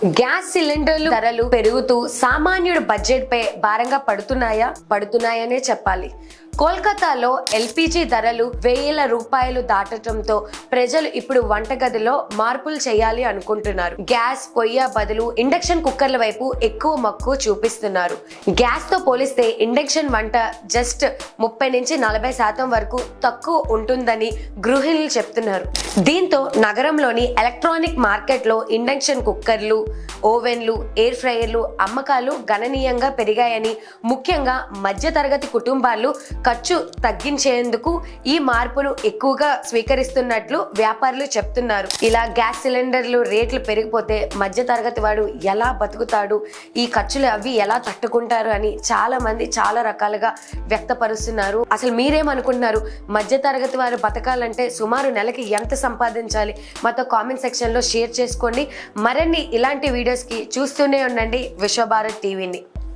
Gas సిలిండర్లు ధరలు పెరుగుతూ సామాన్యుడి బడ్జెట్ పై భారంగా పడుతున్నాయనే చెప్పాలి. కోల్కతాలో ఎల్పిజి ధరలు 1000 రూపాయలు దాటడంతో ప్రజలు ఇప్పుడు వంటగదిలో మార్పులు చేయాలి అనుకుంటున్నారు. గ్యాస్ పొయ్యి బదులు ఇండక్షన్ కుక్కర్ల వైపు ఎక్కువ మక్కువ చూపిస్తున్నారు. గ్యాస్ తో పోలిస్తే ఇండక్షన్ వంట జస్ట్ 30 నుంచి 40% వరకు తక్కువ ఉంటుందని గృహిణులు చెప్తున్నారు. దీంతో నగరంలోని ఎలక్ట్రానిక్ మార్కెట్ లో ఇండక్షన్ కుక్కర్లు, ఓవెన్లు, ఎయిర్ ఫ్రైయర్లు అమ్మకాలు గణనీయంగా పెరిగాయని, ముఖ్యంగా మధ్యతరగతి కుటుంబాలు ఖర్చు తగ్గించేందుకు ఈ మార్పును ఎక్కువగా స్వీకరిస్తున్నట్లు వ్యాపారులు చెప్తున్నారు. ఇలా గ్యాస్ సిలిండర్లు రేట్లు పెరిగిపోతే మధ్య తరగతి వాడు ఎలా బతుకుతాడు, ఈ ఖర్చులు అవి ఎలా తట్టుకుంటారు అని చాలా మంది చాలా రకాలుగా వ్యక్తపరుస్తున్నారు. అసలు మీరేమనుకుంటున్నారు? మధ్య తరగతి వారు బతకాలంటే సుమారు నెలకి ఎంత సంపాదించాలి? మాతో కామెంట్ సెక్షన్ లో షేర్ చేసుకోండి. మరిన్ని ఇలాంటి వీడియోస్ కి చూస్తూనే ఉండండి విశ్వభారత్ టీవీని.